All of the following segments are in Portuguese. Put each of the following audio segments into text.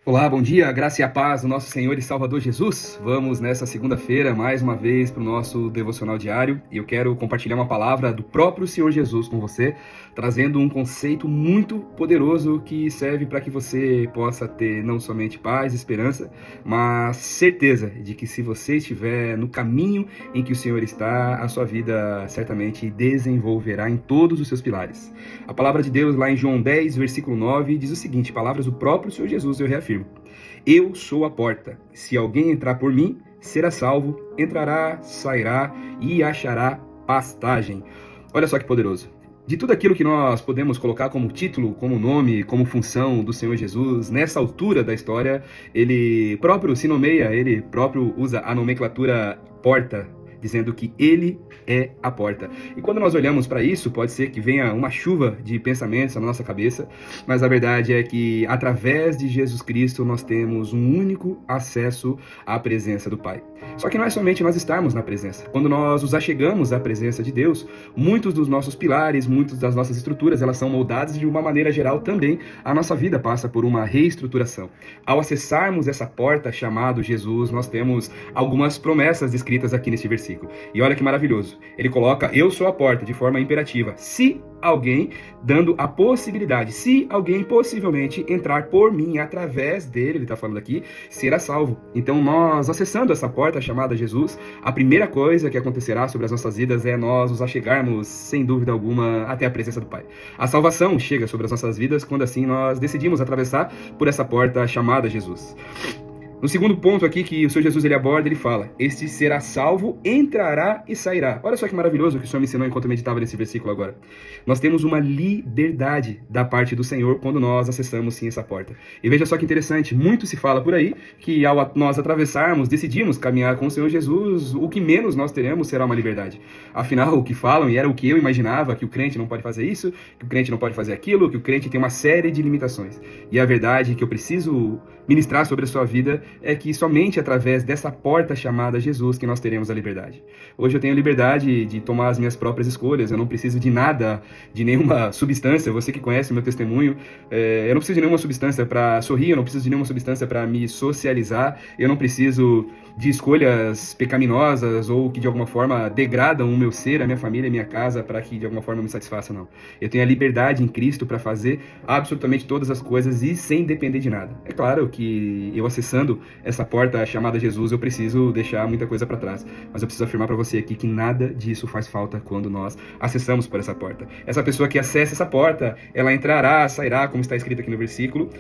Olá, bom dia, graça e a paz do nosso Senhor e Salvador Jesus. Vamos nessa segunda-feira mais uma vez para o nosso devocional diário e eu quero compartilhar uma palavra do próprio Senhor Jesus com você, trazendo um conceito muito poderoso que serve para que você possa ter não somente paz e esperança, mas certeza de que se você estiver no caminho em que o Senhor está, a sua vida certamente desenvolverá em todos os seus pilares. A palavra de Deus lá em João 10, versículo 9, diz o seguinte, palavras do próprio Senhor Jesus, eu reafirmo. Eu sou a porta. Se alguém entrar por mim, será salvo, entrará, sairá e achará pastagem. Olha só que poderoso. De tudo aquilo que nós podemos colocar como título, como nome, como função do Senhor Jesus, nessa altura da história, ele próprio se nomeia, ele próprio usa a nomenclatura porta, dizendo que ele é a porta. E quando nós olhamos para isso, pode ser que venha uma chuva de pensamentos na nossa cabeça, mas a verdade é que através de Jesus Cristo nós temos um único acesso à presença do Pai. Só que não é somente nós estarmos na presença. Quando nós nos achegamos à presença de Deus, muitos dos nossos pilares, muitas das nossas estruturas, elas são moldadas de uma maneira geral também. A nossa vida passa por uma reestruturação. Ao acessarmos essa porta chamada Jesus, nós temos algumas promessas descritas aqui neste versículo. E olha que maravilhoso. Ele coloca, eu sou a porta, de forma imperativa. Se alguém, dando a possibilidade, se alguém possivelmente entrar por mim, através dele, ele está falando aqui, será salvo. Então nós, acessando essa porta chamada Jesus, a primeira coisa que acontecerá sobre as nossas vidas é nós nos achegarmos, sem dúvida alguma, até a presença do Pai. A salvação chega sobre as nossas vidas quando assim nós decidimos atravessar por essa porta chamada Jesus. No segundo ponto aqui que o Senhor Jesus ele aborda, ele fala, este será salvo, entrará e sairá. Olha só que maravilhoso que o Senhor me ensinou enquanto eu meditava nesse versículo agora. Nós temos uma liberdade da parte do Senhor quando nós acessamos sim essa porta. E veja só que interessante, muito se fala por aí que ao nós atravessarmos, decidimos caminhar com o Senhor Jesus, o que menos nós teremos será uma liberdade. Afinal, o que falam, e era o que eu imaginava, que o crente não pode fazer isso, que o crente não pode fazer aquilo, que o crente tem uma série de limitações. E a verdade que eu preciso ministrar sobre a sua vida é que somente através dessa porta chamada Jesus que nós teremos a liberdade. Hoje eu tenho liberdade de tomar as minhas próprias escolhas, eu não preciso de nada, de nenhuma substância, você que conhece o meu testemunho, eu não preciso de nenhuma substância para sorrir, eu não preciso de nenhuma substância para me socializar, eu não preciso de escolhas pecaminosas ou que de alguma forma degradam o meu ser, a minha família, a minha casa, para que de alguma forma me satisfaça, não. Eu tenho a liberdade em Cristo para fazer absolutamente todas as coisas e sem depender de nada. É claro que eu acessando essa porta chamada Jesus, eu preciso deixar muita coisa para trás, mas eu preciso afirmar para você aqui que nada disso faz falta quando nós acessamos por essa porta. Essa pessoa que acessa essa porta, ela entrará, sairá, como está escrito aqui no versículo,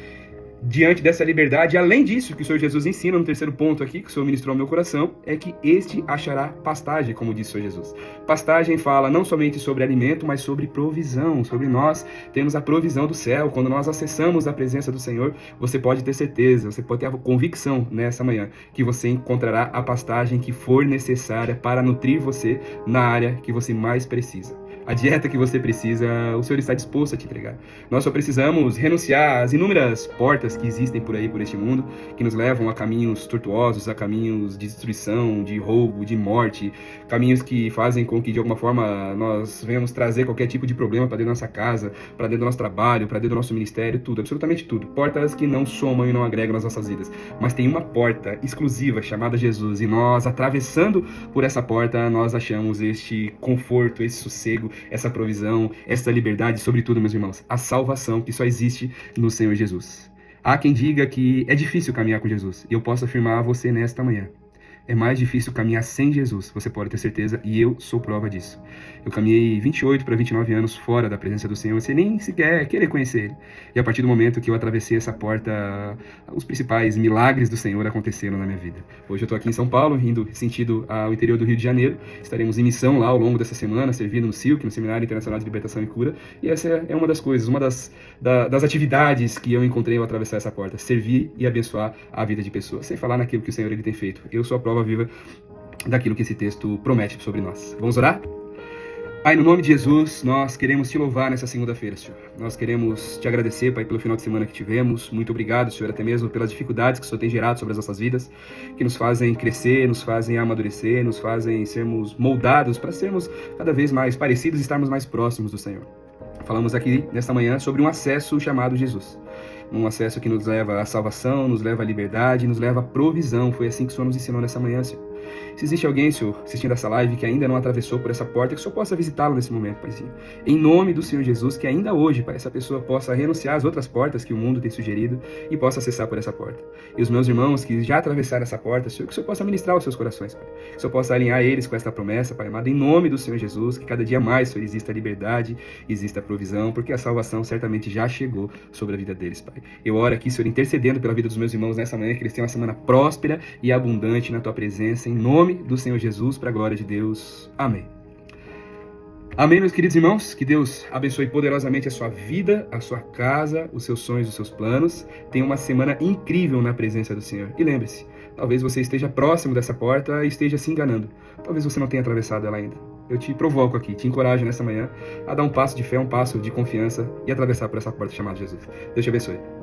diante dessa liberdade. Além disso, que o Senhor Jesus ensina no terceiro ponto aqui, que o Senhor ministrou ao meu coração, é que este achará pastagem, como disse o Senhor Jesus. Pastagem fala não somente sobre alimento, mas sobre provisão, sobre nós temos a provisão do céu. Quando nós acessamos a presença do Senhor, você pode ter certeza, você pode ter a convicção nessa manhã, que você encontrará a pastagem que for necessária para nutrir você na área que você mais precisa. A dieta que você precisa, o Senhor está disposto a te entregar. Nós só precisamos renunciar às inúmeras portas que existem por aí, por este mundo, que nos levam a caminhos tortuosos, a caminhos de destruição, de roubo, de morte, caminhos que fazem com que, de alguma forma, nós venhamos trazer qualquer tipo de problema para dentro da nossa casa, para dentro do nosso trabalho, para dentro do nosso ministério, tudo, absolutamente tudo. Portas que não somam e não agregam nas nossas vidas. Mas tem uma porta exclusiva chamada Jesus, e nós, atravessando por essa porta, nós achamos este conforto, esse sossego, essa provisão, essa liberdade, sobretudo, meus irmãos, a salvação que só existe no Senhor Jesus. Há quem diga que é difícil caminhar com Jesus, e eu posso afirmar a você nesta manhã. É mais difícil caminhar sem Jesus, você pode ter certeza, e eu sou prova disso. Eu caminhei 28 para 29 anos fora da presença do Senhor, sem nem sequer querer conhecer Ele. E a partir do momento que eu atravessei essa porta, os principais milagres do Senhor aconteceram na minha vida. Hoje eu estou aqui em São Paulo, indo sentido ao interior do Rio de Janeiro. Estaremos em missão lá ao longo dessa semana, servindo no SILC, no Seminário Internacional de Libertação e Cura. E essa é uma das coisas, uma das atividades que eu encontrei ao atravessar essa porta. Servir e abençoar a vida de pessoas. Sem falar naquilo que o Senhor ele tem feito. Eu sou a prova viva daquilo que esse texto promete sobre nós. Vamos orar? Pai, no nome de Jesus, nós queremos te louvar nessa segunda-feira, Senhor. Nós queremos te agradecer, Pai, pelo final de semana que tivemos. Muito obrigado, Senhor, até mesmo pelas dificuldades que o Senhor tem gerado sobre as nossas vidas, que nos fazem crescer, nos fazem amadurecer, nos fazem sermos moldados para sermos cada vez mais parecidos e estarmos mais próximos do Senhor. Falamos aqui nesta manhã sobre um acesso chamado Jesus. num acesso que nos leva à salvação, nos leva à liberdade, nos leva à provisão. Foi assim que o Senhor nos ensinou nessa manhã, Senhor. Se existe alguém, Senhor, assistindo essa live que ainda não atravessou por essa porta, que o Senhor possa visitá-lo nesse momento, Paizinho. Em nome do Senhor Jesus, que ainda hoje, Pai, essa pessoa possa renunciar às outras portas que o mundo tem sugerido e possa acessar por essa porta. E os meus irmãos que já atravessaram essa porta, Senhor, que o Senhor possa ministrar os seus corações, Pai. Que o Senhor possa alinhar eles com esta promessa, Pai amado, em nome do Senhor Jesus, que cada dia mais, Senhor, exista a liberdade, exista a provisão, porque a salvação certamente já chegou sobre a vida deles, Pai. Eu oro aqui, Senhor, intercedendo pela vida dos meus irmãos nessa manhã, que eles tenham uma semana próspera e abundante na Tua presença, em nome do Senhor Jesus, para a glória de Deus. Amém. Amém, meus queridos irmãos. Que Deus abençoe poderosamente a sua vida, a sua casa, os seus sonhos, os seus planos. Tenha uma semana incrível na presença do Senhor. E lembre-se, talvez você esteja próximo dessa porta e esteja se enganando. Talvez você não tenha atravessado ela ainda. Eu te provoco aqui, te encorajo nessa manhã a dar um passo de fé, um passo de confiança e atravessar por essa porta chamada Jesus. Deus te abençoe.